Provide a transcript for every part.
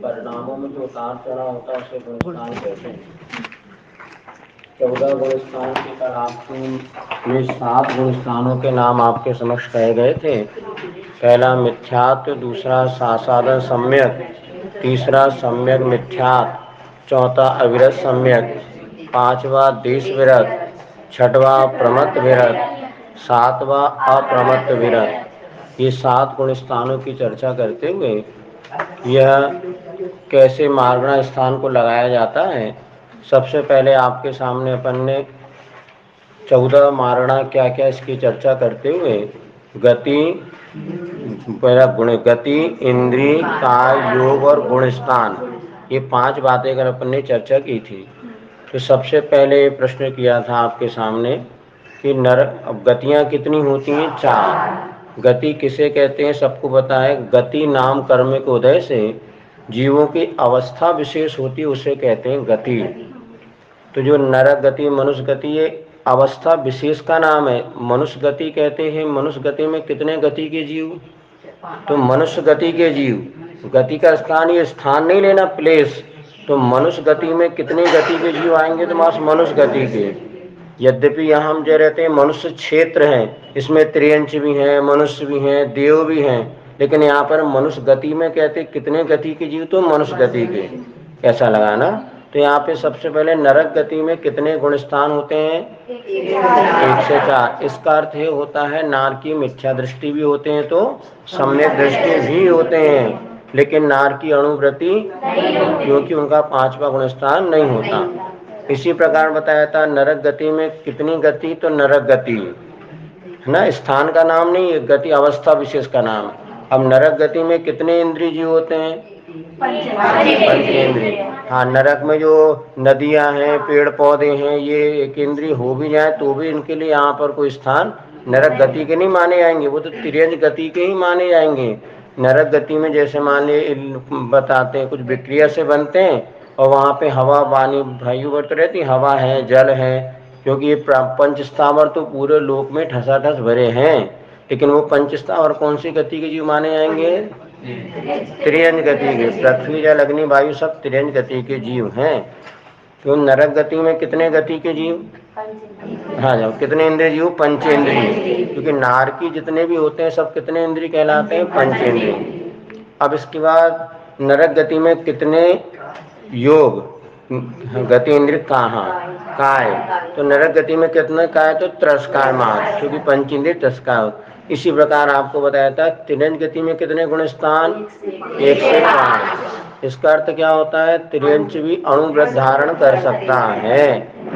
परिणामों में जो उतार चढ़ाव होता है उसे गुणस्थान कहते हैं। 14 गुणस्थान के कर आपके ये 7 गुणस्थानों के नाम आपके समक्ष कहे गए थे। पहला मिथ्यात्व, दूसरा सासादन सम्यक, तीसरा सम्यक मिथ्यात्व, चौथा अविरत सम्यक, पांचवा देश विरत, छठवा प्रमत्त विरत, सातवां अप्रमत्त विरत। ये 7 गुण स्थानों की चर्चा करते हुए यह कैसे मार्गणा स्थान को लगाया जाता है। सबसे पहले आपके सामने अपन ने 14 मार्गणा क्या क्या इसकी चर्चा करते हुए गति, पहला गुण गति, इंद्रिय, काय, योग और गुण स्थान, ये 5 बातें अगर अपन ने चर्चा की थी। तो सबसे पहले प्रश्न किया था आपके सामने कि गतियां कितनी होती हैं? 4। गति किसे कहते हैं? सबको पता है। गति नाम कर्मिक उदय से जीवों की अवस्था विशेष होती है, उसे कहते हैं गति। तो जो नरक गति, मनुष्य गति, ये अवस्था विशेष का नाम है। मनुष्य गति कहते हैं। मनुष्य गति में कितने गति के जीव? तो मनुष्य गति के जीव, गति का स्थान, ये स्थान नहीं लेना, प्लेस। तो मनुष्य गति में कितने गति के जीव आएंगे? तो मास मनुष्य गति के। यद्यपि यहाँ हम जो रहते हैं मनुष्य क्षेत्र हैं, इसमें त्रियंच भी हैं, मनुष्य भी हैं, देव भी हैं, लेकिन यहाँ पर मनुष्य गति में कहते कितने गति के जीव? तो मनुष्य गति के। कैसा लगा ना? तो यहाँ पे सबसे पहले नरक गति में कितने गुण स्थान होते हैं? 1 से 4। इसका अर्थ ये होता है नार की मिथ्या दृष्टि भी होते हैं तो सम्यक दृष्टि भी होते हैं, लेकिन नार की अणुवृत्ति, क्योंकि उनका 5वां गुण स्थान नहीं होता। इसी प्रकार बताया था नरक गति में कितनी गति? तो नरक गति है ना, स्थान का नाम नहीं है, गति अवस्था विशेष का नाम। अब नरक गति में कितने इंद्रिय जीव होते हैं? पंचेंद्रिय। हाँ, नरक में जो नदियां हैं, पेड़ पौधे हैं, ये एक इंद्रिय हो भी जाए तो भी इनके लिए यहाँ पर कोई स्थान नरक गति के नहीं माने जाएंगे, वो तो तिर्यंच गति के ही माने जाएंगे। नरक गति में जैसे मान लिए बताते हैं कुछ विक्रिया से बनते हैं और वहाँ पे हवा वाणी वायु वर्त रहती, हवा है, जल है, क्योंकि ये पंच स्थावर तो पूरे लोक में ठसाठस भरे हैं, लेकिन वो पंच स्थावर कौन सी गति के जीव माने जाएंगे? त्रियंज गति के। पृथ्वी, जल, अग्नि, वायु सब त्रियंज गति के जीव हैं। तो नरक गति में कितने गति के जीव? हाँ, जब कितने इंद्रिय जीव? पंचेंद्रिय। क्योंकि नार की जितने भी होते हैं सब कितने इंद्रिय कहलाते हैं? पंचेंद्रिय। अब इसके बाद नरक गति में कितने योग? गति इंद्रिय कहाँ? काय। तो नरक गति में कितने काय? तो त्रस्कार मात्र, क्योंकि पंच इंद्रिय त्रस्कार। इसी प्रकार आपको बताया था त्रियंज गति में कितने गुण स्थान? 1 से 5। इसका अर्थ क्या होता है? त्रियंच भी अणुव्रत धारण कर सकता है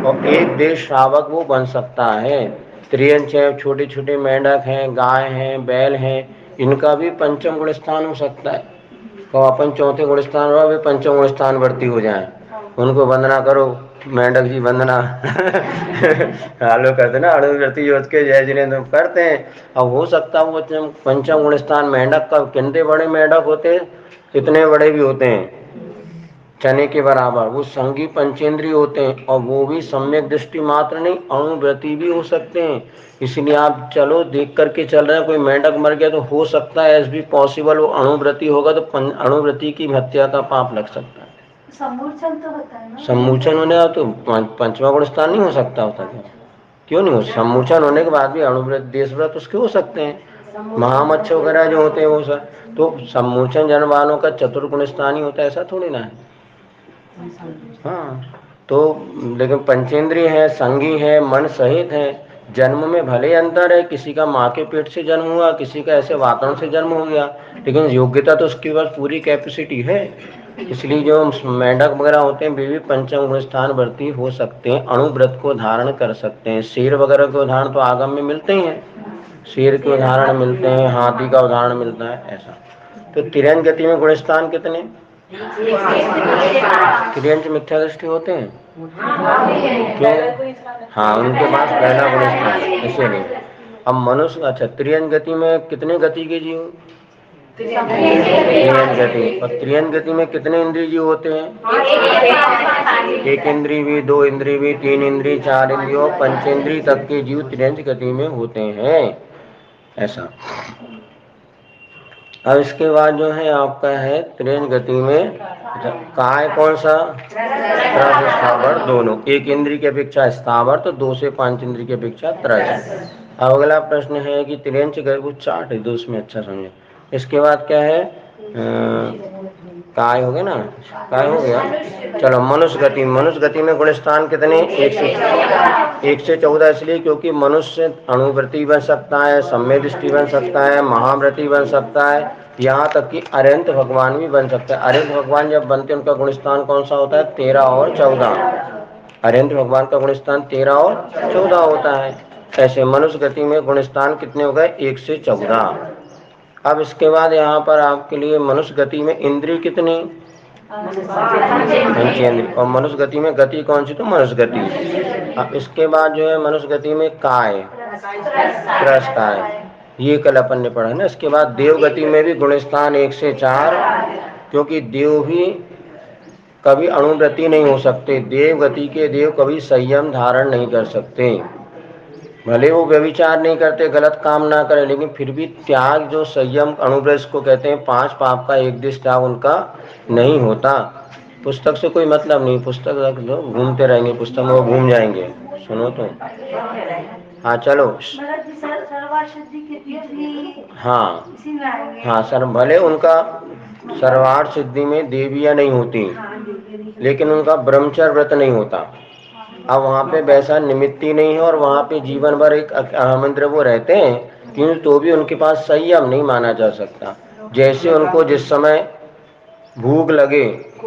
और एक देश श्रावक वो बन सकता है। त्रियंच है, छोटे छोटे मेंढक हैं, गाय हैं, बैल हैं, इनका भी पंचम गुण स्थान हो सकता है। तो अपन चौथे गुण स्थान हो, वे पंचम गुण स्थान वर्ती हो जाए, उनको वंदना करो, मेंढक जी वंदना हालो करते ना, अणुव्रती जोत के जय जिनेंद्र करते हैं। अब हो सकता है वो पंचम गुण स्थान मेंढक का, कितने बड़े मेंढक होते हैं, इतने बड़े भी होते हैं चने के बराबर, वो संगी पंचेंद्रिय होते हैं और वो भी सम्यक दृष्टि मात्र नहीं, अणुव्रती भी हो सकते हैं। इसलिए आप चलो देख करके चल रहे हैं, कोई मेंढक मर गया तो हो सकता है एज भी पॉसिबल वो अणुव्रती होगा, तो अणुव्रती की हत्या का पाप लग सकता है। सम्मोचन तो होता है ना? सम्मोचन होने तो 5वां गुण स्थान नहीं हो सकता होता क्या? क्यों नहीं हो? सम्मोचन होने के बाद भी अणुव्रत, देशव्रत उसके हो सकते हैं, महामच्छ वगैरह जो होते हैं वो सब। तो सम्मोचन जन वालों का चतुर्गुण स्थान ही होता है, ऐसा थोड़ी ना है। हाँ, तो लेकिन पंचेंद्रिय है, संगी है, मन सहित है। जन्म में भले अंतर है, किसी का माँ के पेट से जन्म हुआ, किसी का ऐसे वातावरण से जन्म हो गया, लेकिन योग्यता तो उसके पास पूरी कैपेसिटी है। इसलिए जो मेंढक वगैरह होते हैं वे भी पंचम गुण स्थान वर्ती हो सकते हैं, अणुव्रत को धारण कर सकते हैं। शेर वगैरह के उदाहरण तो आगम में मिलते ही हैं, शेर के उदाहरण मिलते हैं, हाथी का उदाहरण मिलता है, ऐसा। तो तिरंज गति में गुण स्थान कितने? त्रियंच मिथ्या दृष्टि होते हैं क्यों? हाँ, उनके पास पहला गुण स्थान, इसीलिए। अब मनुष्य, अच्छा, त्रियंच गति में कितने गति के जीव? त्रियंच गति। और त्रियंच गति में कितने इंद्रिय जीव होते हैं? 1 इंद्रिय भी, 2 इंद्रिय भी, 3 इंद्रिय, 4 इंद्रिय और पंचेंद्रिय तक के जीव त्रियंच गति में होते हैं, ऐसा। अब इसके बाद जो है आपका है त्रेन गति में काय कौन सा, त्रस स्थावर दोनों, एक इंद्रिय की अपेक्षा स्थावर तो 2 से 5 इंद्रिय की अपेक्षा त्रस। अब अगला प्रश्न है कि त्रियंच वो चार्ट है, दो उसमें अच्छा समझे। इसके बाद क्या है, काय हो गया ना, काय हो गया। चलो मनुष्य गति, मनुष्य गति में गुण स्थान कितने, 1 से 14, इसलिए क्योंकि मनुष्य अणुव्रती बन सकता है, सम्य दृष्टि बन सकता है, महाव्रती बन सकता है, यहाँ तक कि अरिहंत भगवान भी बन सकता है। अरिहंत भगवान जब बनते हैं उनका गुण स्थान कौन सा होता है, 13 और 14। अरिहंत भगवान का गुण स्थान 13 और 14 होता है। ऐसे मनुष्य गति में गुण स्थान कितने हो गए, 1 से 14। अब इसके बाद यहाँ पर आपके लिए मनुष्य गति में इंद्रिय कितनी, पंचेंद्रिय, और मनुष्य गति में गति कौन सी, तो मनुष्य गति। अब इसके बाद जो है मनुष्य गति में काय, त्रस काय, ये कल अपन ने पढ़ा है ना। इसके बाद देव गति में भी गुण स्थान 1 से 4, क्योंकि देव भी कभी अणुव्रती नहीं हो सकते। देव गति के देव कभी संयम धारण नहीं कर सकते, भले वो व्यभिचार नहीं करते, गलत काम ना करें, लेकिन फिर भी त्याग जो संयम अनुव्रत को कहते हैं, 5 पाप का एक दिश त्याग उनका नहीं होता। पुस्तक से कोई मतलब नहीं, पुस्तक रख लो, घूमते रहेंगे पुस्तक में, वो घूम जाएंगे। सुनो तो, हाँ चलो, हाँ हाँ सर, भले उनका सर्वार्थ सिद्धि में देवियां नहीं होती, लेकिन उनका ब्रह्मचर्य व्रत नहीं होता। अब वहाँ पे वैसा निमित्त ही नहीं है, और वहाँ पे जीवन भर एक अहमंत्र वो रहते हैं, किंतु तो भी उनके पास संयम नहीं माना जा सकता। जैसे उनको जिस समय भूख लगे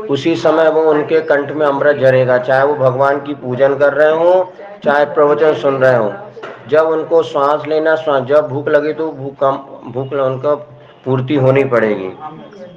उसी समय वो उनके कंठ में अमृत झरेगा, चाहे वो भगवान की पूजन कर रहे हो, चाहे प्रवचन सुन रहे हो। जब उनको श्वास लेना, जब भूख लगे तो भूख उनका पूर्ति होनी पड़ेगी।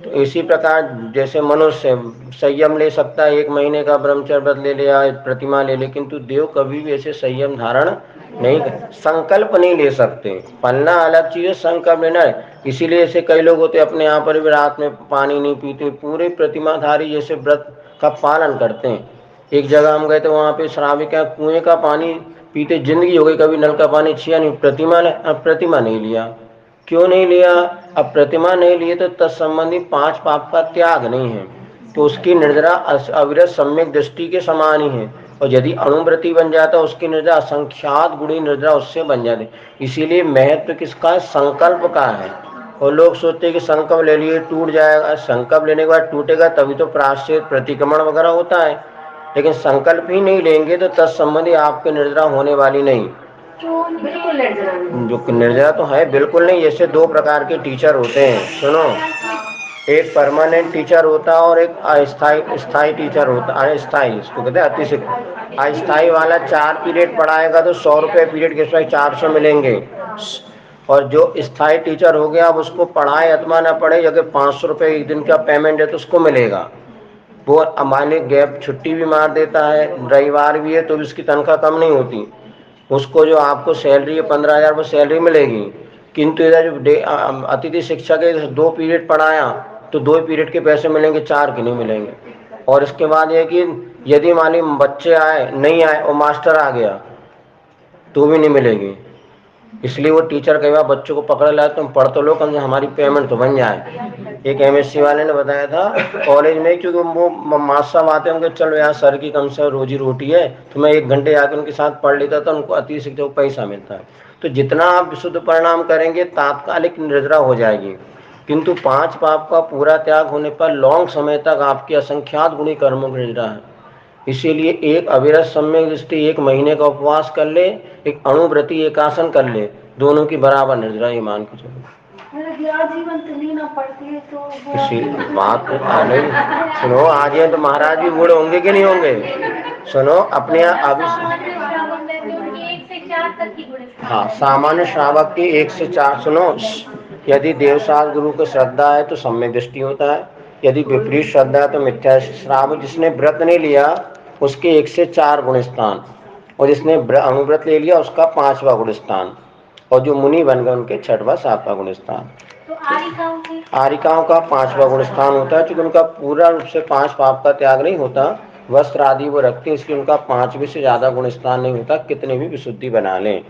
तो इसी प्रकार जैसे मनुष्य संयम ले सकता है, 1 महीने का ब्रह्मचर्य व्रत ले लिया, प्रतिमा ले ले, किंतु देव कभी भी ऐसे संयम धारण नहीं, संकल्प नहीं ले सकते। पलना अलग चीज है, संकल्प लेना है। इसीलिए ऐसे कई लोग होते अपने यहाँ पर भी रात में पानी नहीं पीते, पूरे प्रतिमाधारी जैसे व्रत का पालन करते हैं। एक जगह हम गए थे, वहाँ पे श्राविक कुएं का पानी पीते जिंदगी हो गई, कभी नल का पानी छिया नहीं। प्रतिमा नहीं लिया, क्यों नहीं लिया, अब प्रतिमा नहीं लिए तो तत्संबंधी 5 पाप का त्याग नहीं है, तो उसकी निर्जरा अविरत सम्यक दृष्टि के समान ही है। और यदि अणुव्रती बन जाता है उसकी निर्जरा असंख्यात गुणी निर्जरा उससे बन जाती। इसीलिए महत्व किसका, संकल्प का है। और लोग सोचते हैं कि संकल्प ले लिए टूट जाएगा, संकल्प लेने के बाद टूटेगा तभी तो प्रायश्चित प्रतिक्रमण वगैरह होता है, लेकिन संकल्प ही नहीं लेंगे तो तत्संबंधी आपके निर्जरा होने वाली नहीं। जो निर्जरा तो है बिल्कुल नहीं। जैसे 2 प्रकार के टीचर होते हैं, सुनो, एक परमानेंट टीचर होता है और एक अस्थाई टीचर होता है। अस्थाई इसको कहते हैं अतिशिक्षित। अस्थाई वाला 4 पीरियड पढ़ाएगा तो 100 रुपये पीरियड के समय 400 मिलेंगे, और जो स्थाई टीचर हो गया अब उसको पढ़ाए अथवा ना पढ़े, अगर 500 रुपये एक दिन का पेमेंट है तो उसको मिलेगा। वो मालिक गैप छुट्टी भी मार देता है, रविवार भी है तो भी उसकी तनख्वाह कम नहीं होती। उसको जो आपको सैलरी है 15,000 वो सैलरी मिलेगी, किंतु इधर जो अतिथि शिक्षक है 2 पीरियड पढ़ाया तो 2 पीरियड के पैसे मिलेंगे, 4 के नहीं मिलेंगे। और इसके बाद ये कि यदि मान ली बच्चे आए नहीं आए और मास्टर आ गया तो भी नहीं मिलेगी। इसलिए वो टीचर कई बार बच्चों को पकड़ लाए, तुम पढ़ तो लो, कम से हमारी पेमेंट तो बन जाए। एक MSc वाले ने बताया था कॉलेज में, क्योंकि वो मास्टर साहब आते होंगे, चलो यार सर की कम से रोजी रोटी है, तो मैं 1 घंटे आकर उनके साथ पढ़ लेता था, उनको अति शिक्षक को पैसा मिलता है। तो जितना आप विशुद्ध परिणाम करेंगे तात्कालिक निर्जरा हो जाएगी, किंतु 5 पाप का पूरा त्याग होने पर लॉन्ग समय तक आपकी असंख्यात गुणी कर्मों की निर्जरा है। इसीलिए एक अविरत सम्यक दृष्टि 1 महीने का उपवास कर ले, एक अणुव्रती एकासन कर ले, दोनों की बराबर निर्जरा, ये मान के चलो। इसी बात तो आ गई। सुनो, आज ये तो महाराज भी बूढ़े होंगे कि नहीं होंगे। सुनो अपने अभी, हाँ, सामान्य श्रावक की 1 से 4। सुनो, यदि देवशास्त्र गुरु को श्रद्धा है तो सम्यक दृष्टि होता है, यदि विपरीत श्रद्धा है तो मिथ्या। श्रावक जिसने व्रत नहीं लिया उसके 1 से 4 गुण स्थान, और जिसने अनुव्रत ले लिया उसका 5वां गुण स्थान, और जो मुनि बन गए उनके 6वां 7वां गुण स्थान। तो आरिकाओं का 5वां गुण स्थान होता है, क्योंकि उनका पूरा रूप से 5 पाप का त्याग नहीं होता, वस्त्र आदि वो रखते हैं, इसलिए उनका 5वें से ज्यादा गुण स्थान नहीं होता, कितने भी विशुद्धि बना लें।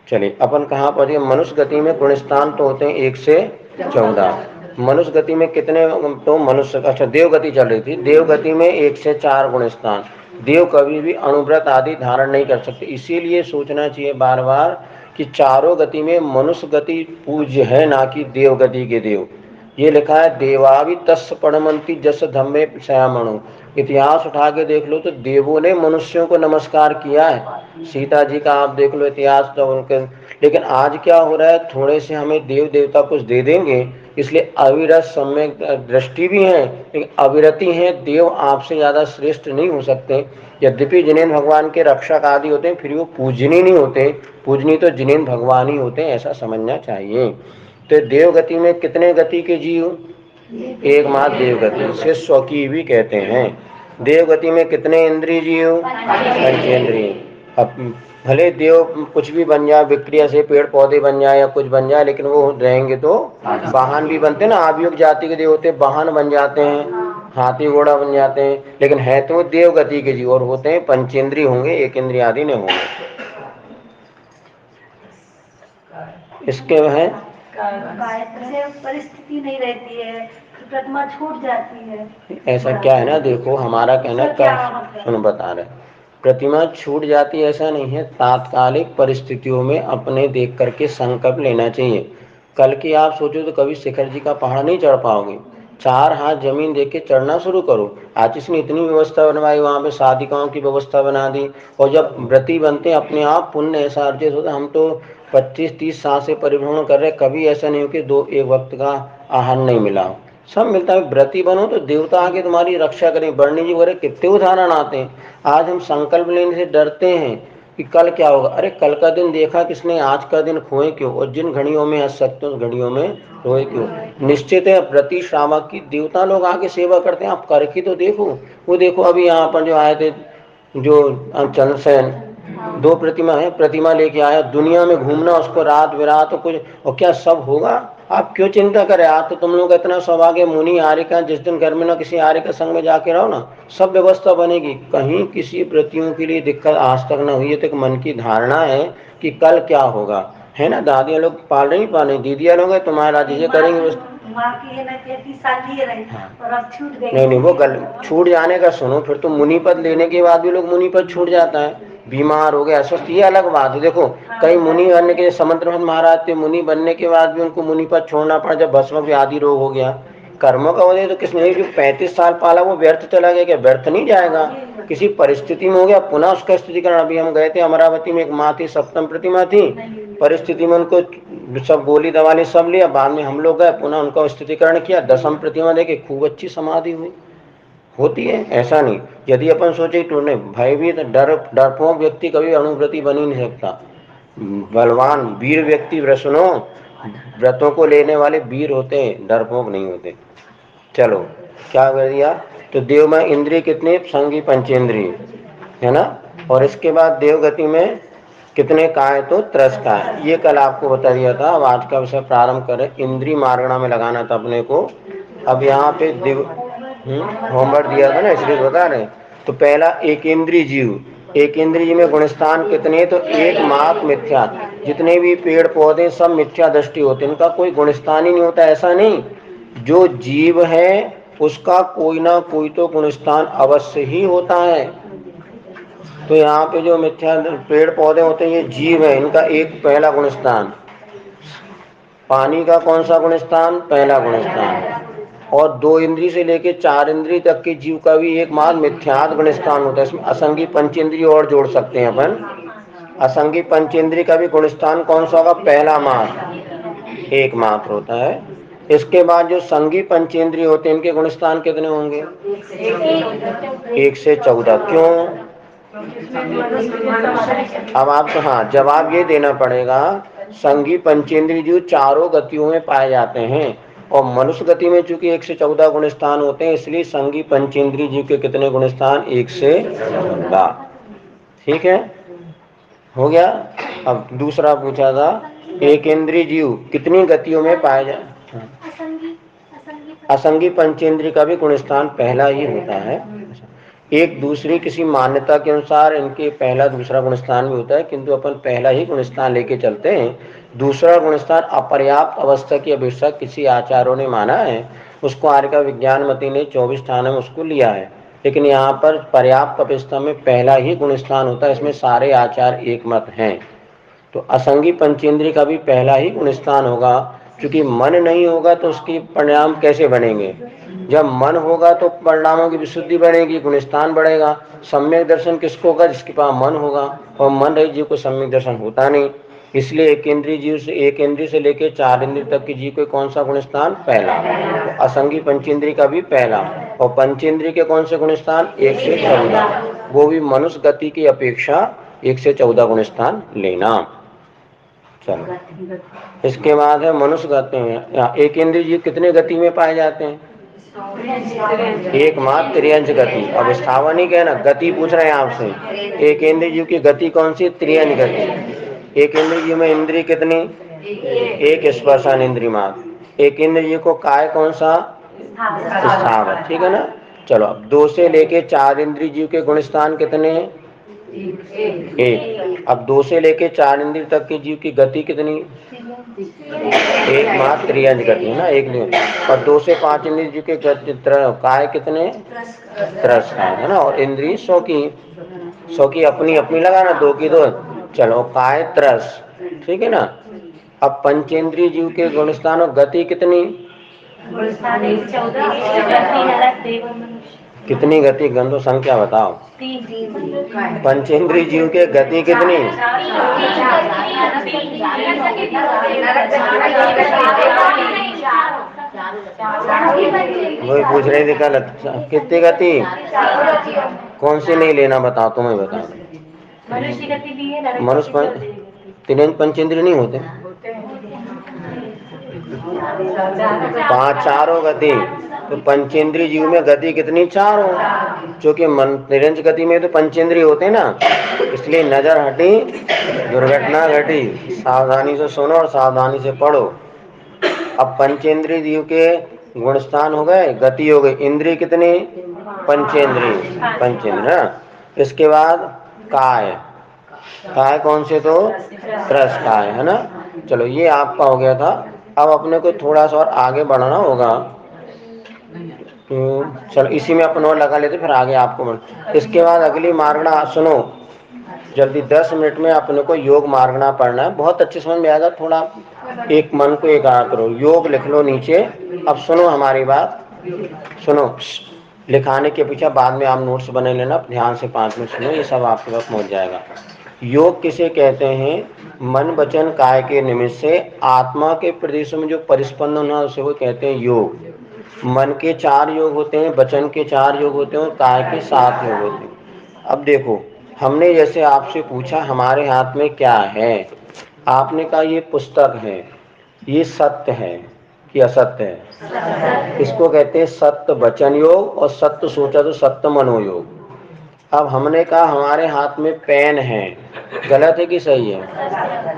चलिए अपन कहाँ पर, मनुष्य गति में गुण स्थान तो होते हैं 1 से 14। मनुष्य गति में कितने, तो मनुष्य, अच्छा देव गति चल रही थी, देव गति में 1 से 4 गुण स्थान। देव कभी भी अणुव्रत आदि धारण नहीं कर सकते, इसीलिए सोचना चाहिए बार बार कि चारों गति में मनुष्य गति पूज्य है, ना कि देव गति के देव। ये लिखा है देवावि तस् पड़मंती जस धम्मे श्यामणु। इतिहास उठा के देख लो तो देवों ने मनुष्यों को नमस्कार किया है। सीता जी का आप देख लो इतिहास तो उनके, लेकिन आज क्या हो रहा है, थोड़े से हमें देव देवता कुछ दे देंगे, इसलिए अविरत सम्यक दृष्टि भी है, लेकिन अविरति है। देव आपसे ज्यादा श्रेष्ठ नहीं हो सकते। यद्यपि जिनेन्द्र भगवान के रक्षक आदि होते हैं, फिर वो पूजनीय नहीं होते। पूजनीय तो जिनेन्द्र भगवान ही होते हैं, ऐसा समझना चाहिए। तो देव गति में कितने गति के जीव, एकमात्र देव गति से स्वकीय भी कहते हैं। देव गति में कितने इंद्रिय जीव, पंचेंद्रिय। अब भले देव कुछ भी बन जाए, विक्रिया से पेड़ पौधे बन जाए या कुछ बन जाए, लेकिन वो रहेंगे तो वाहन भी बनते हैं ना, आयुग जाति के देव होते वाहन बन जाते हैं, हाथी घोड़ा बन जाते हैं, लेकिन है तो देव गति के जीव और होते हैं पंचेंद्रिय होंगे, एक इंद्रिय आदि नहीं होंगे। इसके है परिस्थिति नहीं रहती है, प्रतिमा छूट जाती है। ऐसा क्या है ना, देखो हमारा कहना क्या हम बता रहे, प्रतिमा छूट जाती है ऐसा नहीं है, तात्कालिक परिस्थितियों में अपने देख करके संकल्प लेना चाहिए। कल की आप सोचो तो कभी शिखर जी का पहाड़ नहीं चढ़ पाओगे, 4 हाथ जमीन देख के चढ़ना शुरू करो। आज इसने इतनी व्यवस्था बनवाई, वहाँ पे साधिकाओं की व्यवस्था बना दी, और जब व्रती बनते अपने आप पुण्य ऐसा अर्जित होता। हम तो 25-30 साल से परिभ्रमण कर रहे, कभी ऐसा नहीं हो कि 1 वक्त का आहार नहीं मिला हो, सब मिलता है। व्रती बनो तो देवता आके तुम्हारी रक्षा करें। बर्णी जी बोले कितने उदाहरण आते हैं। आज हम संकल्प लेने से डरते हैं कि कल क्या होगा। अरे कल का दिन देखा किसने, आज का दिन खोए क्यों, और जिन घड़ियों में हंस सकते उस घड़ियों में रोए क्यों। निश्चित है व्रती श्रावक की देवता लोग आके सेवा करते हैं, आप करके तो देखो। वो देखो अभी यहाँ पर जो आए थे, जो चंद्रसेन, 2 प्रतिमा है, प्रतिमा लेके आया, दुनिया में घूमना उसको रात विरात कुछ, और क्या सब होगा। आप क्यों चिंता करें, आज तो तुम लोग इतना सौभाग्य मुनि आर्य का, जिस दिन घर में ना किसी आर्य के संग में जाके रहो ना, सब व्यवस्था बनेगी, कहीं किसी प्रतियों के लिए दिक्कत आज तक ना हुई है। तो मन की धारणा है कि कल क्या होगा, है ना। दादियाँ लोग पाल रही पाले, दीदियाँ लोग तुम्हारा ये करेंगे नहीं, वो गल छूट जाने का सुनो, फिर तो मुनि पद लेने के बाद भी लोग मुनि पद छूट जाता है, बीमार हो गए अस्वस्थ, ये अलग बात है। देखो कई मुनि बनने के लिए समुद्र महाराज थे, मुनि बनने के बाद भी उनको मुनि पद छोड़ना पड़ा जब भस्म व्याधि रोग हो गया। कर्मों का वजह तो किसने, जो 35 साल पाला वो व्यर्थ चला गया, क्या व्यर्थ नहीं जाएगा। किसी परिस्थिति में हो गया पुनः उसका स्थितिकरण। अभी हम गए थे अमरावती में, एक माँ थी, 7वीं प्रतिमा थी, परिस्थिति में उनको सब गोली दवाली सब लिया, बाद में हम लोग गए पुनः उनका स्थितिकरण किया, 10वीं प्रतिमा देके खूब अच्छी समाधि हुई। होती है ऐसा नहीं, यदि अपन सोचे तो नहीं, भयभीत डरपोक व्यक्ति कभी अणुव्रती बन ही नहीं सकता। बलवान वीर व्यक्ति सुनो, व्रतों को लेने वाले वीर होते हैं, डरपोक नहीं होते। चलो क्या कर दिया, तो देव में इंद्रिय कितने, संगी पंचेंद्रिय है ना। और इसके बाद देव गति में कितने काय, तो 13 काय। ये कल आपको बता दिया था। अब आज का विषय प्रारंभ करें, इंद्रिय मार्गणा में लगाना था अपने को। अब यहाँ पे देव होमवर्क दिया था ना, इसलिए बता रहे। तो पहला एक इंद्रिय जीव, एक इंद्रिय में गुणस्थान कितने, तो एक मात्र मिथ्या। जितने भी पेड़ पौधे सब मिथ्या दृष्टि होते हैं, इनका कोई गुणस्थान ही नहीं होता, ऐसा नहीं। जो जीव है उसका कोई ना कोई तो गुणस्थान अवश्य ही होता है। तो यहाँ पे जो मिथ्या पेड़ पौधे होते हैं ये जीव है, इनका एक पहला गुणस्थान। पानी का कौन सा गुणस्थान, पहला गुणस्थान। और 2 इंद्रिय से लेके 4 इंद्रिय तक के जीव का भी एक मात्र मिथ्यात्व गुणस्थान होता है। इसमें असंगी पंचेंद्रिय और जोड़ सकते हैं अपन। असंगी पंचेंद्रिय का भी गुणस्थान कौन सा होगा, पहला मात्र, एक मात्र होता है। इसके बाद जो संगी पंचेंद्रिय होते हैं इनके गुणस्थान कितने होंगे, 1 से 14। क्यों, अब आप तो हाँ जवाब ये देना पड़ेगा, संगी पंचेंद्रिय जो चारों गतियों में पाए जाते हैं, और मनुष्य गति में चूंकि 1 से 14 गुणस्थान होते हैं, इसलिए संगी पंचेंद्रिय जीव के कितने गुणस्थान, 1 से 14। ठीक है, हो गया। अब दूसरा पूछा था, एक इंद्रिय जीव कितनी गतियों में पाए जाए, असंगी पंचेंद्रिय का भी गुणस्थान पहला ही होता है। एक दूसरी किसी मान्यता के अनुसार इनके पहला दूसरा गुण स्थान भी होता है, किंतु अपन पहला ही गुण स्थान लेके चलते हैं। दूसरा गुण स्थान अपर्याप्त अवस्था की अपेक्षा किसी आचार्यों ने माना है, उसको आर्य का विज्ञान मती ने 24 स्थान में उसको लिया है। लेकिन यहाँ पर पर्याप्त अवस्था में पहला ही गुण स्थान होता है, इसमें सारे आचार एक मत हैं। तो असंगी पंचेंद्रिय का भी पहला ही गुण स्थान होगा, क्योंकि मन नहीं होगा तो उसकी परिणाम कैसे बनेंगे। जब मन होगा तो परिणामों की विशुद्धि बढ़ेगी, गुण स्थान बढ़ेगा। सम्यक दर्शन किसको होगा, जिसके पास मन होगा, और मन रहित जीव को सम्यक दर्शन होता नहीं। इसलिए एक इंद्रिय से लेकर 4 इंद्रिय तक की जीव को कौन सा गुण स्थान, पहला। तो असंगी पंचेंद्रिय का भी पहला, और पंचेंद्रिय के कौन से गुण स्थान, 1 से 14, वो भी मनुष्य गति की अपेक्षा 1 से 14 गुण स्थान लेना। चलो, इसके बाद है मनुष्य गति में। एक इंद्रिय जीव कितने गति में पाए जाते हैं, एकमात्र त्रियंश गति। अब स्थावर नहीं कहना, गति पूछ रहे हैं आपसे। एक इंद्रिय जीव की गति कौन सी, त्रियंश गति। एक इंद्रिय जीव में इंद्रिय कितनी, एक स्पर्शन इंद्रिय मात्र। एक इंद्रिय जीव को काय कौन सा, स्थावर, ठीक है ना। चलो, अब 2 से लेके 4 इंद्रिय जीव के गुण स्थान कितने, एक। अब 2 से लेके 4 इंद्रिय तक के जीव की गति कितनी, एकमात्र त्रियंश गति है ना, एक नहीं। और 2 से 5 इंद्रिय जीव के गति काय कितने, त्रस है ना। और इंद्रिय 100 की अपनी अपनी लगाना, 2 की 2। चलो, काय त्रस, ठीक है ना। अब पंचेंद्रिय जीव के गुणस्थान और गति कितनी, कितनी गति, गंधो संख्या बताओ। पंचेंद्रिय जीव के गति कितनी, वही पूछ रहे थे कल, कितनी गति, कौन सी नहीं लेना बताओ, तुम्हें बताओ। मनुष्य तीन पंचेंद्रिय नहीं होते, 5 चारों गति। तो पंचेंद्रिय जीव में गति कितनी, 4 हो, क्योंकि निरंज गति में तो पंचेंद्रिय होते हैं ना। इसलिए नजर हटी दुर्घटना घटी, सावधानी से सुनो और सावधानी से पढ़ो। अब पंचेंद्रिय जीव के गुणस्थान हो गए, गति हो गई, इंद्रिय कितनी, पंचेंद्रिय। इसके बाद काय, काय कौन से, तो त्रस काय है ना। चलो, ये आपका हो गया था। अब अपने को थोड़ा सा और आगे बढ़ना होगा, तो चलो इसी में अपन और लगा लेते, फिर आगे आपको बढ़। इसके बाद अगली मार्गणा सुनो जल्दी, 10 मिनट में अपने को योग मार्गणा पढ़ना है, बहुत अच्छे समझ में आएगा। थोड़ा एक मन को एकाग्र करो, योग लिख लो नीचे। अब सुनो हमारी बात, सुनो, लिखाने के पीछे बाद में आप नोट्स बना लेना, ध्यान से 5 मिनट सुनो, ये सब आपके पास पहुंच जाएगा। योग किसे कहते हैं, मन वचन काय के निमित्त से आत्मा के प्रदेश में जो परिस्पंदन है उसे वो कहते हैं योग। मन के 4 योग होते हैं, वचन के 4 योग होते हैं, और काय के 7 योग होते हैं। अब देखो, हमने जैसे आपसे पूछा हमारे हाथ में क्या है, आपने कहा ये पुस्तक है, ये सत्य है कि असत्य है, इसको कहते हैं सत्य वचन योग, और सत्य सोचा तो सत्य मनोयोग। अब हमने कहा हमारे हाथ में पेन है, गलत है कि सही है,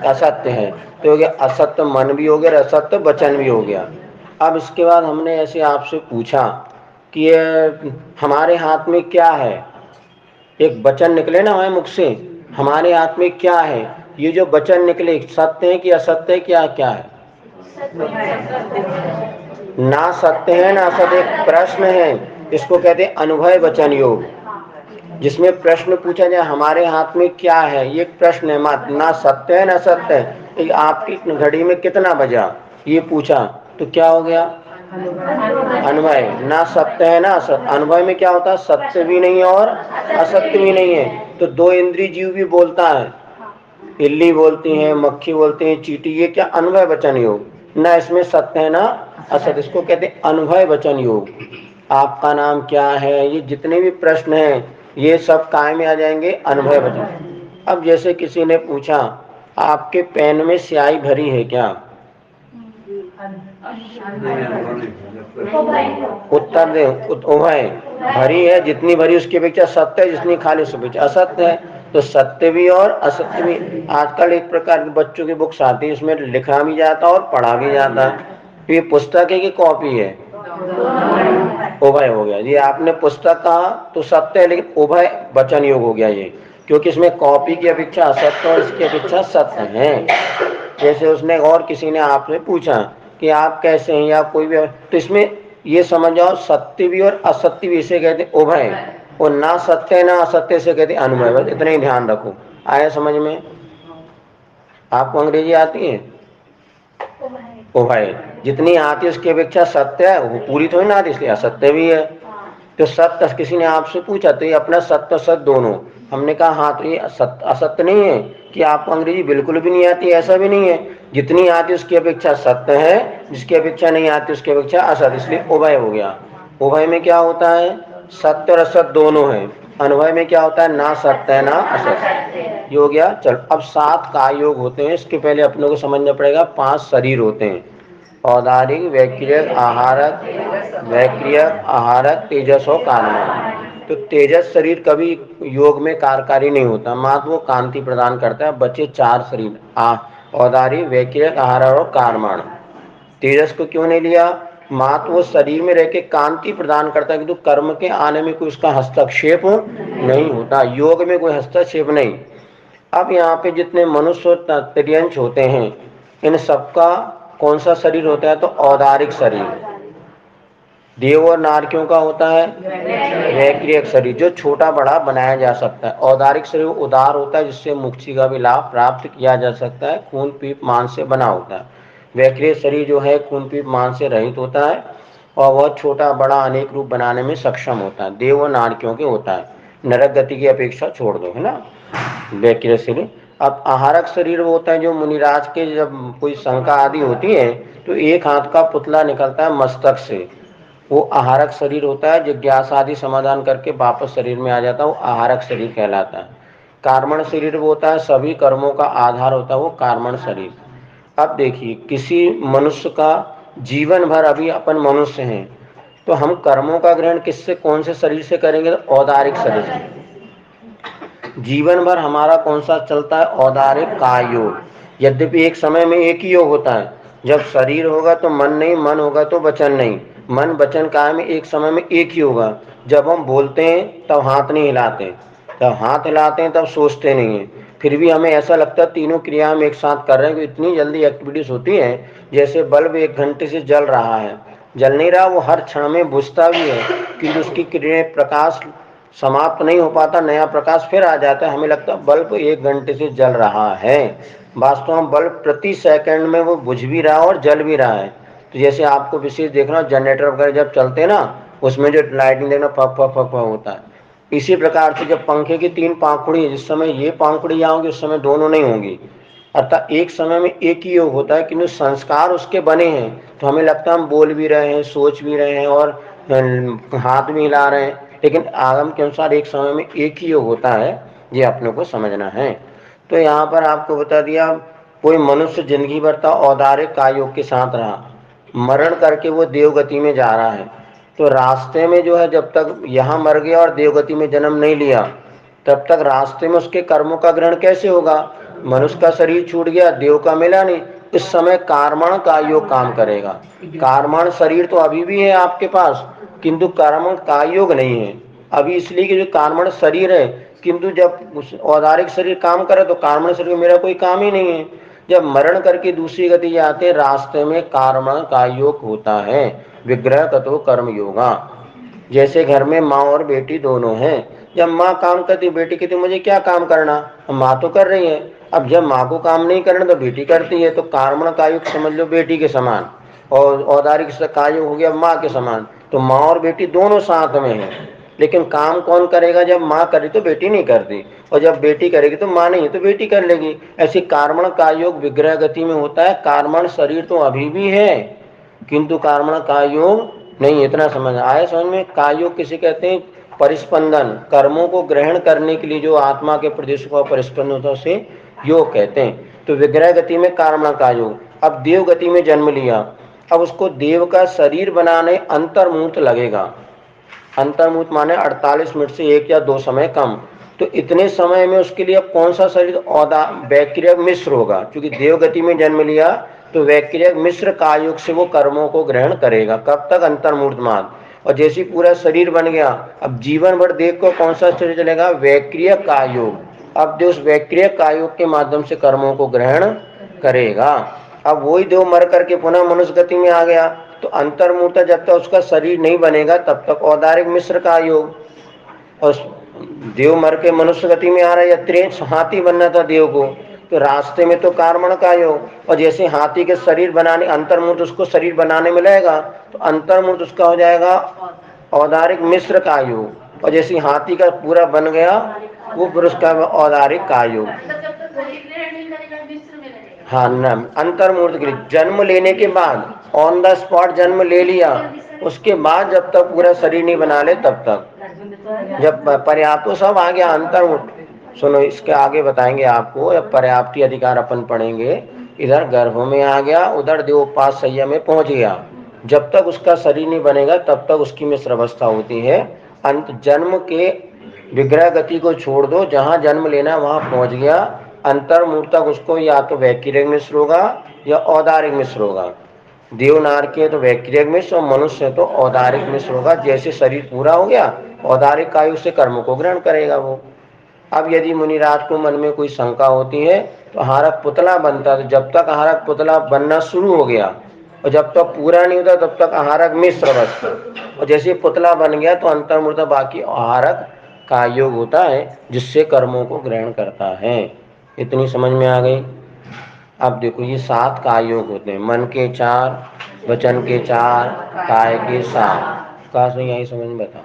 असत्य है, तो हो गया असत्य मन भी हो गया, असत्य वचन भी हो गया। अब इसके बाद हमने ऐसे आपसे पूछा कि ये हमारे हाथ में क्या है, एक वचन निकले ना हमारे मुख से, हमारे हाथ में क्या है, ये जो वचन निकले सत्य है कि असत्य है, क्या क्या है, ना सत्य है ना असत्य, एक प्रश्न है, इसको कहते हैं अनुभव वचन योग, जिसमें प्रश्न पूछा जाए हमारे हाथ में क्या है, ये प्रश्न है, मत ना सत्य है ना सत्य है, आपकी घड़ी में कितना बजा, ये पूछा तो क्या हो गया, अनुभव। ना सत्य है ना असत्य, अनुभव में क्या होता है, सत्य भी नहीं है और असत्य भी नहीं है। तो 2 इंद्रिय जीव भी बोलता है, इल्ली बोलती है, मक्खी बोलती है, चींटी, ये क्या अनुभव वचन योग, ना इसमें सत्य है ना असत्य, इसको कहते हैं अनुभव वचन योग। आपका नाम क्या है, ये जितने भी प्रश्न हैं ये सब काय में आ जाएंगे, अनुभव वचन। अब जैसे किसी ने पूछा आपके पेन में स्याही भरी है क्या, उत्तर दे उभय, भरी है, जितनी भरी उसकी अपेक्षा सत्य है, जितनी खाली उसकी अपेक्षा असत्य है। तो सत्य भी और असत्य भी। आजकल एक प्रकार की बच्चों की बुक्स आती है, उसमें लिखा भी जाता है और पढ़ा भी जाता है। तो ये पुस्तक है कि कॉपी है, उभय हो गया जी। आपने पुस्तक कहा तो सत्य है, लेकिन उभय वचन योग हो गया ये, क्योंकि इसमें कॉपी की अपेक्षा असत्य और इसकी अपेक्षा सत्य है। जैसे उसने और किसी ने आपसे पूछा कि आप कैसे हैं या कोई भी, तो इसमें ये समझ जाओ सत्य भी और असत्य भी इसे कहते हैं उभय, और ना सत्य ना असत्य से कहते हैं अनुभय। बस इतना ही ध्यान रखो। आया समझ में? आपको अंग्रेजी आती है? उभय जितनी आती है उसकी अपेक्षा सत्य है, वो पूरी थोड़ी ना आती, इसलिए असत्य भी है। तो सत्य, किसी ने आपसे पूछा तो ये अपना सत्य सत्य दोनों, हमने कहा हाँ तो ये असत्य नहीं है कि आपको अंग्रेजी बिल्कुल भी नहीं आती, ऐसा भी नहीं है। जितनी आती है उसकी अपेक्षा सत्य है, जिसकी अपेक्षा नहीं आती उसकी अपेक्षा असत्य, इसलिए उभय हो गया। उभय में क्या होता है? सत्य और असत्य दोनों है। अनुभय में क्या होता है? ना सत्य है ना असत्य। ये हो गया। चल, अब 7 काय योग होते हैं। इसके पहले अपने को समझना पड़ेगा 5 शरीर होते हैं। औदारिक, वैक्रियक, आहारक, वैक्रियक, आहारक, तेजस और कारणक। तो तेजस शरीर कभी योग में कार्यकारी नहीं होता, मात्र वो कांति प्रदान करता है। बचे 4 शरीर, औदारिक, वैक्रियक, आहारक और कारमाण। तेजस को क्यों नहीं लिया? मात्र वो शरीर में रह के कांति प्रदान करता है, किंतु कर्म के आने में कोई उसका हस्तक्षेप नहीं होता। योग में कोई हस्तक्षेप नहीं। अब यहाँ पे जितने मनुष्य त्रियंश होते हैं, इन सबका कौन सा शरीर होता है? तो औदारिक शरीर। देव और नारकियों का होता है वैक्रियक शरीर, जो छोटा बड़ा बनाया जा सकता है। औदारिक शरीर उदार होता है, जिससे मुक्ति का भी लाभ प्राप्त किया जा सकता है, खून पीप मांस से बना होता है। वैक्रिय शरीर जो है खून पीप मांस से रहित होता है और वह छोटा बड़ा अनेक रूप बनाने में सक्षम होता है। देव और नारकियों के होता है। नरक गति की अपेक्षा छोड़ दो, है ना, वैक्रिय शरीर। अब आहारक शरीर वो होता है जो मुनिराज के जब कोई शंका आदि होती है तो एक हाथ का पुतला निकलता है मस्तक से, वो आहारक शरीर होता है। जिज्ञासा आदि समाधान करके वापस शरीर में आ जाता है, वो आहारक शरीर कहलाता है। कार्मण शरीर वो होता है सभी कर्मों का आधार होता है, वो कार्मण शरीर। अब देखिए, किसी मनुष्य का जीवन भर, अभी अपन मनुष्य हैं तो हम कर्मों का ग्रहण किससे, कौन से शरीर से करेंगे? तो औदारिक शरीर से। जीवन भर हमारा कौन सा चलता है? औदारिक काय योग। यद्यपि एक समय में एक ही योग होता है, जब शरीर होगा तो मन नहीं, मन होगा तो वचन नहीं, मन वचन काय में एक समय में एक ही होगा। जब हम बोलते हैं तब हाथ नहीं हिलाते, जब हाथ हिलाते हैं तब सोचते नहीं हैं। फिर भी हमें ऐसा लगता है तीनों क्रिया हम एक साथ कर रहे हैं, इतनी जल्दी एक्टिविटीज होती है। जैसे बल्ब 1 घंटे से जल रहा है, जल नहीं रहा, वो हर क्षण में बुझता भी है, किंतु उसकी क्रिया प्रकाश समाप्त नहीं हो पाता, नया प्रकाश फिर आ जाता है। हमें लगता है बल्ब 1 घंटे से जल रहा है, वास्तव में बल्ब प्रति सेकंड में वो बुझ भी रहा है और जल भी रहा है। तो जैसे आपको विशेष देखना, जनरेटर वगैरह जब चलते हैं ना, उसमें जो लाइटिंग देखना फक फक फक फक होता है। इसी प्रकार से जब पंखे की 3 पांखुड़ी है, जिस समय ये पांखुड़ी यहाँ होंगी उस समय दोनों नहीं होंगी, अर्थात एक समय में एक ही योग होता है, किंतु संस्कार उसके बने हैं। तो हमें लगता है हम बोल भी रहे हैं, सोच भी रहे हैं और हाथ भी हिला रहे हैं, लेकिन आगम के अनुसार एक समय में एक ही योग होता है। ये अपने को समझना है। तो यहाँ पर आपको बता दिया, कोई मनुष्य जिंदगी भर तक औदारिक काय योग के साथ रहा, मरण करके वो देवगति में जा रहा है, तो रास्ते में जो है, जब तक यहाँ मर गया और देवगति में जन्म नहीं लिया, तब तक रास्ते में उसके कर्मों का ग्रहण कैसे होगा? मनुष्य का शरीर छूट गया, देव का मिला नहीं, इस समय कार्मण का योग काम करेगा। कार्मण शरीर तो अभी भी है आपके पास, किंतु कर्म का योग नहीं है अभी, इसलिए कि जो कार्मण शरीर है, किंतु जब औदारिक शरीर काम करे तो कार्मण शरीर मेरा कोई काम ही नहीं है। जब मरण करके दूसरी गति जाते, रास्ते में कार्मण का योग होता है, विग्रह कतो कर्म योगा। जैसे घर में माँ और बेटी दोनों हैं, जब माँ काम करती, बेटी कहती मुझे क्या काम करना, माँ तो कर रही है। अब जब माँ को काम नहीं करना तो बेटी करती है, तो कार्मण का योग समझ लो बेटी के समान, और औदारिक का योग हो गया माँ के समान। तो माँ और बेटी दोनों साथ में है, लेकिन काम कौन करेगा? जब माँ करे तो बेटी नहीं करती, और जब बेटी करेगी तो माँ नहीं है तो बेटी कर लेगी। ऐसे कार्मण का योग विग्रह गति में होता है। कार्मण शरीर तो अभी भी है, किंतु कार्मण का योग नहीं। इतना समझ आया? समझ में? का योग किसे कहते हैं? परिस्पंदन, कर्मों को ग्रहण करने के लिए जो आत्मा के प्रदेश का परिस्पंदन होता है उसे योग कहते हैं। तो विग्रह गति में कार्मण का योग। अब देव गति में जन्म लिया, अब उसको देव का शरीर बनाने अंतर्मुहूर्त लगेगा। अंतर्मुहूर्त माने 48 मिनट से 1 या 2 समय कम। तो इतने समय में उसके लिए अब कौन सा शरीर? वैक्रियक मिश्र होगा, क्योंकि देव गति में जन्म लिया तो वैक्रियक मिश्र कायोग से वो कर्मों को ग्रहण करेगा। कब तक? अंतर्मुहूर्त माद। और जैसे ही पूरा शरीर बन गया, अब जीवन भर देख को कौन सा शरीर चलेगा? वैक्रिय कायोग। अब देव उस वैक्रिय कायोग के माध्यम से कर्मों को ग्रहण करेगा। अब वही देव मर करके पुनः मनुष्य गति में आ गया, तो अंतर्मूर्ता जब तक उसका शरीर नहीं बनेगा तब तक औदारिक मिश्र का योग। और देव मर के मनुष्य गति में आ रहा है, या त्रेंच हाथी बनना था देव को, तो रास्ते में तो कार्मण का योग। और जैसे हाथी के शरीर बनाने, अंतर्मूर्त उसको शरीर बनाने में लगेगा, तो अंतर्मूर्त उसका हो जाएगा औदारिक मिश्र का योग। और जैसे हाथी का पूरा बन गया, वो पुरुष का औदारिक का योग। हाँ न, अंतर्मूर्त के लिए जन्म लेने के बाद, ऑन द स्पॉट जन्म ले लिया, उसके बाद जब तक पूरा शरीर नहीं बना ले तब तक, जब पर्याप्त तो सब आ गया अंतर्मूर्त। सुनो, इसके आगे बताएंगे आपको, जब पर्याप्ति अधिकार अपन पढ़ेंगे। इधर गर्भ में आ गया, उधर देवोपास सैया में पहुंच गया, जब तक उसका शरीर नहीं बनेगा तब तक उसकी मिश्र अवस्था होती है। अंत जन्म के विग्रह गति को छोड़ दो, जहां जन्म लेना वहां पहुंच गया, अंतर्मूर्त तक उसको या तो वैक्रिक मिश्र होगा या औदारिक मिश्र होगा। देवनार के तो वैक्रिक मिश्र और मनुष्य तो औदारिक मिश्र होगा। जैसे शरीर पूरा हो गया, औदारिक आयु से कर्म को ग्रहण करेगा वो। अब यदि मुनिराज को मन में कोई शंका होती है, तो हारक पुतला बनता है, तो जब तक हारक पुतला बनना शुरू हो गया और जब तक पूरा नहीं होता तब तक आहारक मिश्र अवस्था, और जैसे पुतला बन गया तो अंतर्मूर्त बाकी आहारक का योग होता है, जिससे कर्मों को ग्रहण करता है। इतनी समझ में आ गई। अब देखो, ये 7 काय योग होते हैं, मन के 4, वचन के 4, काय के 7। कहा से यही समझ में बताओ।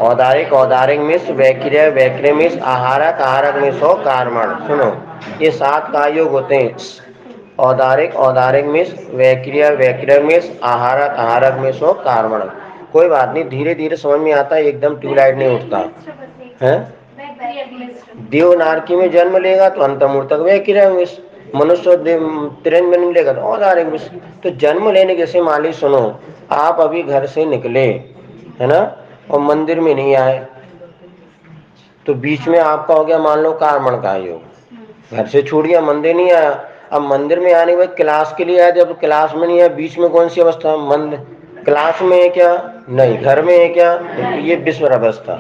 औदारिक औदारिक मिश्र, वैक्रिय वैक्रिय मिश्र, आहारक आहारक मिश्र और कार्मण। सुनो, ये 7 काय योग होते हैं। औदारिक औदारिक मिश्र, वैक्रिय वैक्रिय मिश्र, आहारक आहारक मिश्र और कार्मण। कोई बात नहीं, धीरे धीरे समझ में आता है, एकदम ट्यूबलाइट नहीं उठता है। देवनारकी में जन्म लेगा तो अंतर्मूर्त तक वैक्रिय मिश्र, मनुष्य तिरंज में मिलेगा तो औदारिक मिश्र। तो जन्म लेने जैसे मान ली, सुनो, आप अभी घर से निकले है ना, और मंदिर में नहीं आए, तो बीच में आपका हो गया मान लो कार्मण का योग। घर से छूट गया, मंदिर नहीं आया, अब मंदिर में आने के बाद क्लास के लिए आया, जब क्लास में नहीं आया, बीच में कौन सी अवस्था? क्लास में है क्या? नहीं। घर में है क्या? ये विस्मर अवस्था।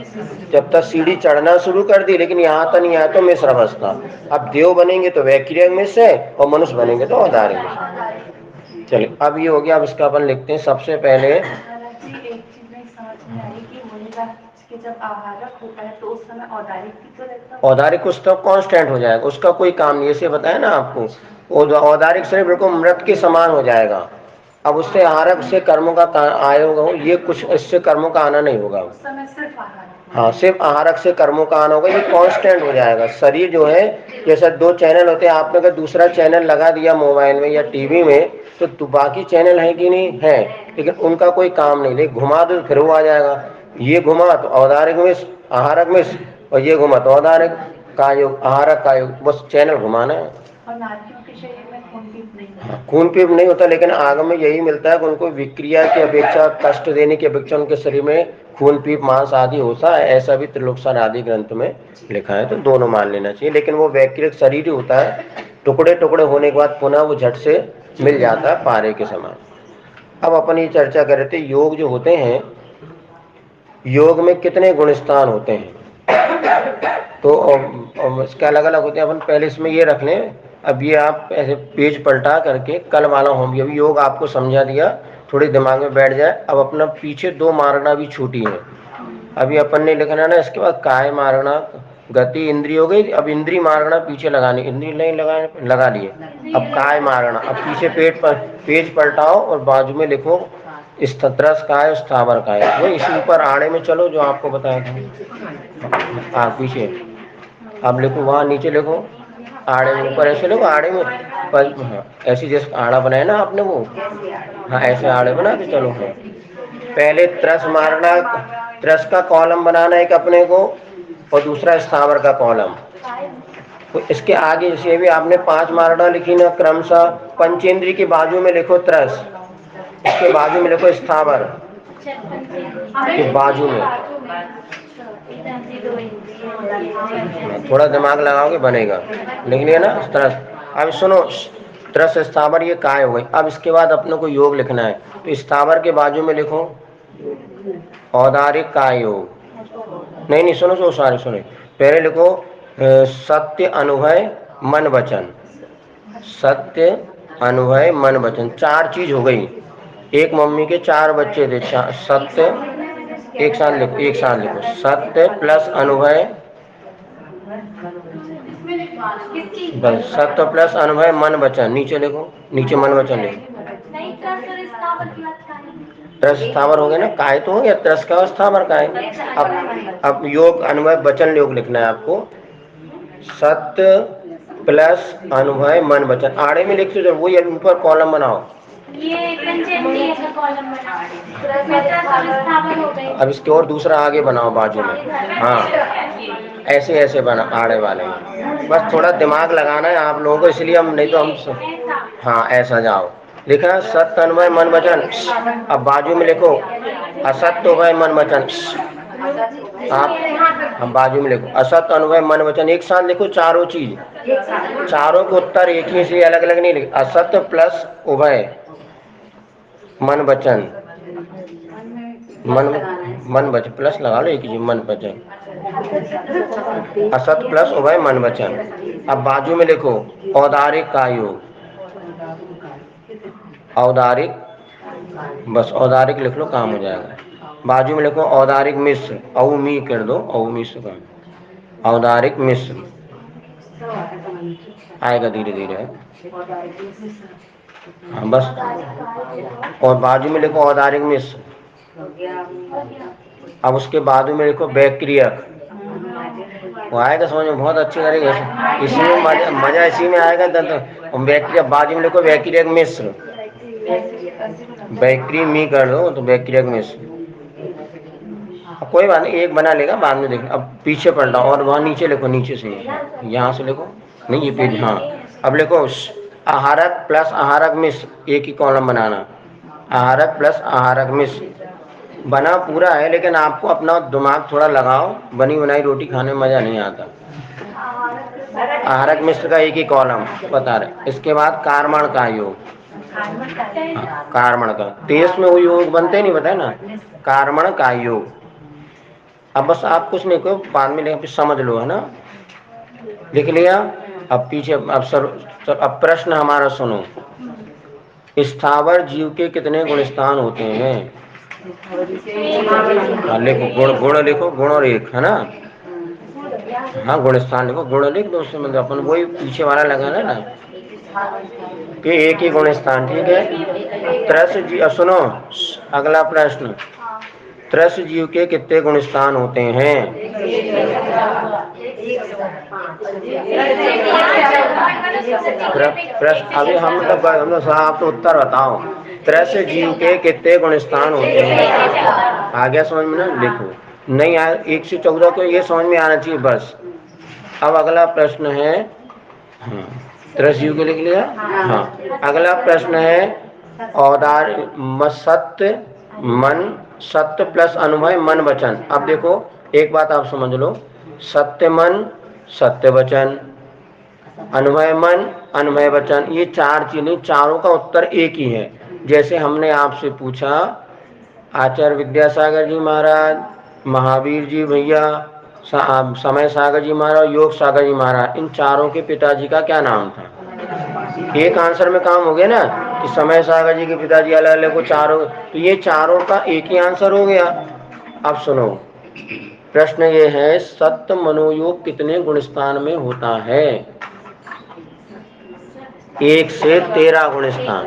जब तक सीढ़ी चढ़ना शुरू कर दी लेकिन यहाँ तक नहीं आया तो मिश्र अवस्था। अब देव बनेंगे तो वैक्रिय मिश्र है, और मनुष्य बनेंगे तो औदारिक मिश्र। चलिए, अब ये हो गया। अब इसका अपन लिखते हैं। सबसे पहले एक चीज नहीं समझ में आई कि मुनिराज के जब आहारक होता है तो उस समय औदारिक भी तो रहता है। औदारिक उस तक कांस्टेंट हो जाएगा, उसका कोई काम नहीं। ऐसे बताया ना आपको, औदारिक शरीर बिल्कुल मृत के समान हो जाएगा। अब उससे आहारक से कर्मों का आयोग हो, ये कुछ इससे कर्मों का आना नहीं होगा। उस समय सिर्फ आहारक। हाँ, सिर्फ आहारक से कर्मों का आना होगा, ये कांस्टेंट हो जाएगा। शरीर जो है, जैसे 2 चैनल होते हैं, आपने अगर दूसरा चैनल लगा दिया मोबाइल में या टीवी में, तो बाकी चैनल है कि नहीं है, लेकिन उनका कोई काम नहीं। लेकिन घुमा दो फिर वो आ जाएगा। ये घुमा तो औदारिक मिश्र आहारक मिश्र, और ये घुमा तो औदारिक का योग आहारक का योग, बस चैनल घुमाना है। और नारियों के शरीर में खून पीप नहीं होता। हाँ, खून पीप नहीं होता, लेकिन आगम में यही मिलता है कि उनको विक्रिया की अपेक्षा, कष्ट देने की अपेक्षा उनके शरीर में खून पीप मांस आदि होता है। ऐसा भी त्रिलोकसार आदि ग्रंथ में लिखा है, तो दोनों मान लेना चाहिए। लेकिन वो वैक्रिक शरीर ही होता है, टुकड़े टुकड़े होने के बाद पुनः वो झट से मिल जाता है पारे के समान। अब अपन ये चर्चा कर रहे थे, योग जो होते हैं, योग में कितने गुण स्थान होते हैं, तो इसके अलग अलग होते हैं। अपन पहले इसमें ये रख लें। अब ये आप ऐसे पेज पलटा करके कल वाला होम अभी योग आपको समझा दिया, थोड़ी दिमाग में बैठ जाए। अब अपना पीछे 2 मारना भी छूटी है। अभी अपन ने लिखना ना, इसके बाद काय मारना, गति इंद्रिय हो गई। अब इंद्री मारना पीछे लगानी, इंद्री नहीं लगा लिए। अब काय मारना, अब पीछे पेज पलटाओ और बाजू में लिखो स्थित्रस काय स्थावर काय। वो इसी ऊपर आड़े में चलो जो आपको बताया था। हाँ, पीछे अब लिखो, वहाँ नीचे लिखो आड़े में, ऊपर ऐसे लिखो आड़े में। हाँ, ऐसी जैसे आड़ा बनाया ना आपने वो, हाँ ऐसे आड़े बना के चलो। हाँ, पहले त्रस मारना, त्रस का कॉलम बनाना एक अपने को, और दूसरा स्थावर का कॉलम। तो इसके आगे जैसे भी आपने 5 मारना लिखी ना क्रमशः, पंचेंद्री के बाजू में लिखो त्रस, इसके बाजू में लिखो स्थावर के बाजू में। थोड़ा दिमाग लगाओगे बनेगा, लिख लिया ना त्रस। अब सुनो, त्रस स्थावर ये काय हो गई। अब इसके बाद अपने को योग लिखना है, तो स्थावर के बाजू में लिखो औदारिक काय योग। नहीं नहीं, सुनो सुनो सारे सुनो, पहले लिखो सत्य अनुभव मन वचन। सत्य अनुभव मन वचन, 4 चीज हो गई। एक मम्मी के 4 बच्चे थे, सत्य, एक साथ लिखो, एक साथ लिखो, सत्य प्लस अनुभव, बस सत्य प्लस अनुभव मन वचन। नीचे लिखो, नीचे मन वचन लिखो। त्रस स्थावर हो गया ना, काय तो हो गया, त्रस का स्थावर काय। अब योग अनुभव वचन योग लिखना है आपको, सत्य प्लस अनुभव मन वचन। आड़े में लिखते हो, वही ऊपर कॉलम बनाओ। अब इसके और दूसरा आगे बनाओ बाजू में, हाँ ऐसे ऐसे बना आड़े वाले में। बस थोड़ा दिमाग लगाना है आप लोगों को, इसलिए हम, नहीं तो हम, हाँ ऐसा जाओ। लिखा सत्य अनुभव मन वचन। अब बाजू में लिखो असत्य उभय मन वचन। आप हम बाजू में लिखो असत्य अनुभव मन वचन, एक साथ लिखो चारों चीज, चारों को उत्तर एक ही से अलग अलग नहीं लिख। असत्य प्लस उभय मन वचन, मन वचन प्लस लगा लो, एक ही मन वचन, असत प्लस उभय मन वचन। अब बाजू में लिखो औदारिक का योग, औदारिक, बस औदारिक लिख लो, काम हो जाएगा। बाजू में लिखो औदारिक मिश्र, औमी कर दो, औ मिश्र का, औदारिक मिश्र आएगा धीरे धीरे। हाँ बस, और बाजू में लिखो औदारिक मिश्र। अब उसके बाजू में लिखो बैक्टीरियक, वो आएगा समझ में बहुत अच्छी तरीके से, इसमें मजा इसी में आएगा। तो बैक्टीरिया बाजू में लिखो बैक्टीरियक मिश्र, बैक्टीरिया मी कर दो तो बैक्टीरियक मिश्र। अब कोई बात नहीं, एक बना लेगा बाद में देखना। अब पीछे पलटा और वहाँ नीचे लिखो, नीचे से यहाँ से लिखो, नहीं ये पेज, हाँ अब लिखो आहारक प्लस आहारक मिश्र, एक ही कॉलम बनाना, आहारक प्लस आहारक मिश्र। बना पूरा है, लेकिन आपको अपना दिमाग थोड़ा लगाओ, बनी बनाई रोटी खाने में मजा नहीं आता। आहारक मिश्र का एक ही कॉलम बता रहे। इसके बाद कार्बन का योग, कार्बन का, तेज में वो योग बनते नहीं, बताए ना, कार्बन का योग। अब बस आप कुछ नहीं करो, बाद में लेकिन समझ लो, है ना, लिख लिया। अब पीछे, अब सर अब प्रश्न हमारा सुनो, स्थावर जीव के कितने गुण स्थान होते हैं? लिखो गुण, गुण लिखो, गुण और एक, है ना, हाँ गुण स्थान लिखो, गुण लिख दो, उससे मतलब अपन वही पीछे वाला लगाना ना कि एक ही गुण स्थान, ठीक है। त्रस जीव, सुनो अगला प्रश्न, त्रस जीव के कितने गुण स्थान होते हैं? प्रश्न अभी हम लोग आप तो उत्तर बताओ, त्रस जीव के कितने गुण स्थान होते हैं? आ गया समझ में ना, लिखो, नहीं आया 1 से 14 को ये समझ में आना चाहिए बस। अब अगला प्रश्न है, त्रस जीव के लिख लिया, हाँ अगला प्रश्न है औदार सत्य मन, सत्य प्लस अनुभव मन वचन। अब देखो एक बात आप समझ लो, सत्य मन सत्य वचन, अनुभव मन अनुभव वचन, ये 4 चीजें, चारों का उत्तर एक ही है। जैसे हमने आपसे पूछा आचार्य विद्यासागर जी महाराज, महावीर जी भैया, समय सागर जी महाराज, योग सागर जी महाराज, इन चारों के पिताजी का क्या नाम था? एक आंसर में काम हो गया ना, कि समय सागर जी के पिताजी अलग अलग को चारों, तो ये चारों का एक ही आंसर हो गया। अब सुनो प्रश्न ये है, सत्य मनोयोग कितने गुण स्थान में होता है? 1 से 13 गुण स्थान,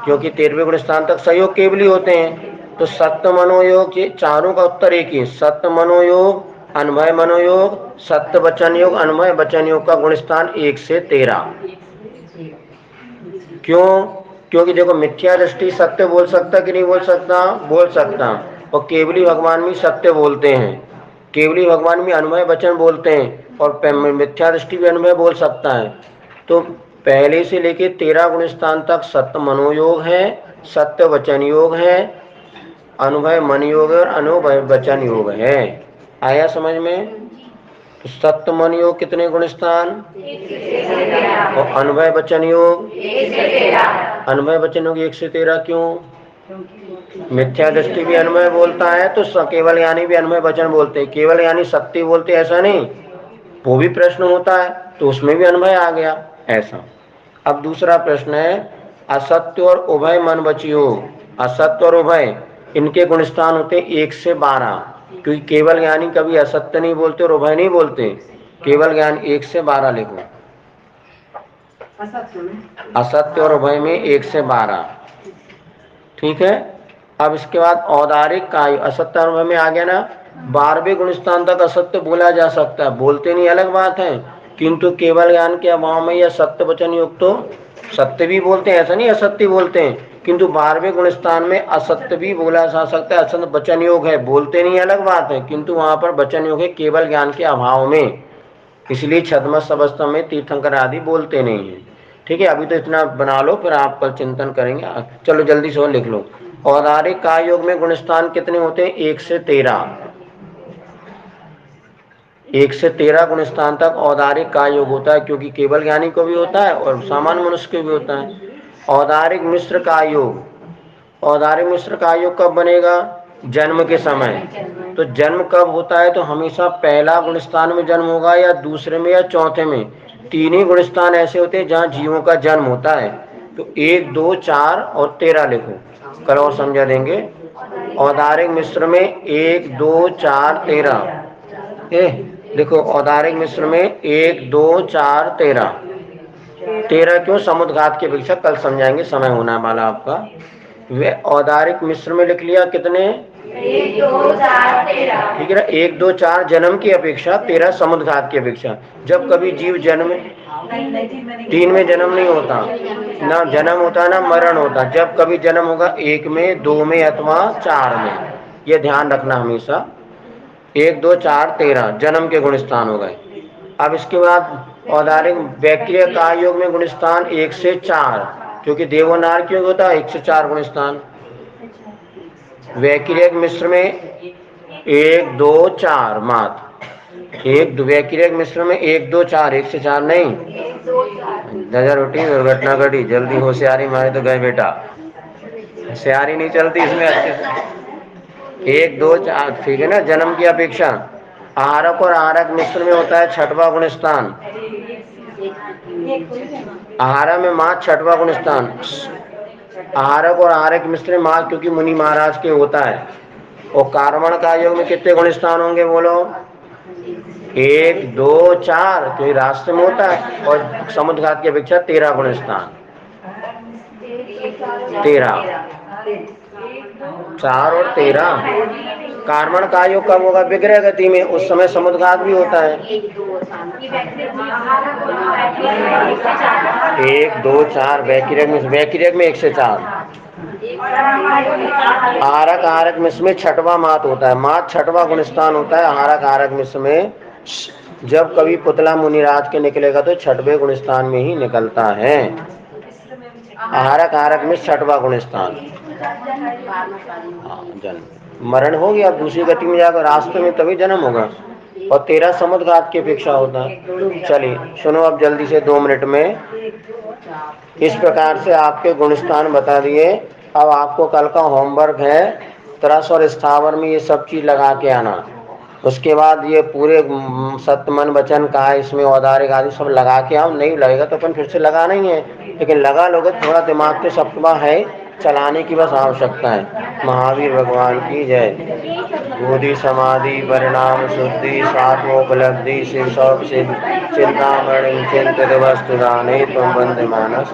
क्योंकि 13वें गुण स्थान तक सहयोग केवली होते हैं। तो सत्य मनोयोग के चारों का उत्तर एक ही, सत्य मनोयोग अनुभव मनोयोग, सत्य वचन योग अनुभव वचन योग का गुण स्थान 1 से 13। क्यों? क्योंकि देखो मिथ्या दृष्टि सत्य बोल सकता कि नहीं बोल सकता? बोल सकता, और केवली भगवान भी सत्य बोलते हैं, केवली भगवान भी अनुभव वचन बोलते हैं, और मिथ्या दृष्टि भी अनुभव बोल सकता है। तो पहले से लेके 13 गुण स्थान तक सत्य मनोयोग है, सत्य वचन योग है, अनुभव मन योग और अनुभव वचन योग है। आया समझ में? तो सत्य मन योग कितने गुण स्थान? और अन्वय वचन योग? अन्वय वचन योग 1 से 13 क्यों? मिथ्या दृष्टि भी अन्वय बोलता है तो केवल यानी भी अन्वय वचन बोलते हैं। केवल यानी सत्य बोलते ऐसा नहीं, वो भी प्रश्न होता है तो उसमें भी अन्वय आ गया ऐसा। अब दूसरा प्रश्न है असत्य और उभय मन वचन योग। असत्य और उभय इनके गुण स्थान होते 1 से 12, क्योंकि केवल ज्ञानी कभी असत्य नहीं बोलते और उभय नहीं बोलते। केवल ज्ञान 1 से 12 लिखो। असत्य और उभय में 1 से 12, ठीक है। अब इसके बाद औदारिक काय असत्य और उभय में आ गया ना। 12वें गुण स्थान तक असत्य बोला जा सकता है, बोलते नहीं अलग बात है, किंतु केवल ज्ञान के अभाव में या सत्य वचन युक्त तो सत्य भी बोलते हैं, ऐसा नहीं असत्य बोलते हैं, किंतु 12वें गुण स्थान में असत्य भी बोला जा सकता है। असत्य वचन योग है, बोलते नहीं अलग बात है, किंतु वहां पर वचन योग है केवल ज्ञान के अभाव में, इसलिए छद्मस अवस्था में तीर्थंकर आदि बोलते नहीं है। ठीक है, अभी तो इतना बना लो, फिर आप कल चिंतन करेंगे। चलो जल्दी से और लिख लो। औदारिक काय योग में गुण स्थान कितने होते हैं? 1 से 13। 1 से 13 गुण स्थान तक औदारिक काय योग होता है, क्योंकि केवल ज्ञानी को भी होता है और सामान्य मनुष्य को भी होता है। औदारिक मिश्र काय योग, औदारिक मिश्र काय योग कब बनेगा? जन्म के समय। तो जन्म कब होता है? तो हमेशा पहला गुण स्थान में जन्म होगा या दूसरे में या चौथे में। 3 ही गुण स्थान ऐसे होते हैं जहाँ जीवों का जन्म होता है। तो 1, 2, 4 और 13 लिखो, कल और समझा देंगे। औदारिक मिश्र में 1, 2, 4, 13 देखो। औदारिक मिश्र में 1, 2, 4, 13। 13 क्यों? समुद्घात की अपेक्षा कल समझाएंगे, समय होना वाला आपका। वे औदारिक मिश्र में लिख लिया कितने? 1, 2, 4, 13। ठीक है ना। 1, 2, 4 जन्म की अपेक्षा, 13 समुद्घात की अपेक्षा। जब कभी जीव जन्म 3 में जन्म नहीं होता, ना जन्म होता ना मरण होता। जब कभी जन्म होगा 1 में, 2 में अथवा 4 में, यह ध्यान रखना हमेशा। 1, 2, 4, 13 जन्म के गुण स्थान हो गए। अब इसके बाद औदारिक वैक्रिय काय योग में गुण स्थान 1 से 4, क्योंकि देवोनार क्यों होता है 1 से 4 गुण स्थान। वैक्रियक मिश्र में 1, 2, 4 मात। एक वैक्रियक मिश्र में 1, 2, 4, 1 से 4 नहीं। नजर उठी, दुर्घटना घटी, जल्दी होशियारी मारे तो गए बेटा। होशियारी नहीं चलती इसमें अच्छे से। 1, 2, 4 ठीक है ना, जन्म की अपेक्षा। आहारक और आहारक मिश्र में होता है 6वां गुण स्थान। आहारा में माँ 6वां गुण स्थान। आहारक और आहारक मिश्र में माँ क्योंकि मुनि महाराज के होता है। और कार्बन का योग में कितने गुण स्थान होंगे बोलो? 1, 2, 4 क्योंकि राष्ट्र में होता है, और समुद्घात की अपेक्षा 13 गुण स्थान। 13, 4 और 13। कार्बन का योग कब होगा? विग्रह गति में, उस समय समुद्घात भी होता है। 1, 2, 4 वैक्रियक में 1 से 4। आहारक आहारक मिश्र में 6वां मात होता है। मात 6वां गुण स्थान होता है आहारक आहारक मिश्र में। जब कभी पुतला मुनिराज के निकलेगा तो 6वें गुण स्थान में ही निकलता है। आहारक आहारक में 6वां गुण स्थान। जन्म मरण हो गया, दूसरी गति में जाकर रास्ते में तभी जन्म होगा। और 13 समुद्घात की अपेक्षा होता है। चलिए सुनो अब जल्दी से 2 मिनट में। इस प्रकार से आपके गुण स्थान बता दिए। अब आपको कल का होमवर्क है, तरस और स्थावर में ये सब चीज लगा के आना। उसके बाद ये पूरे सत्य मन वचन का है, इसमें औदारिक आदि सब लगा के आओ। नहीं लगेगा तो अपन फिर से लगाना ही है, लेकिन लगा लोगे थोड़ा दिमाग के सत्वा है, चलाने की बस आवश्यकता है। महावीर भगवान की जय। बोधि समाधि परिणाम शुद्धि स्वात्मोपलब्धि शिव सब सिद्ध चिंतामणि चिंतित वस्तु दाने त्वं वंदे मानस।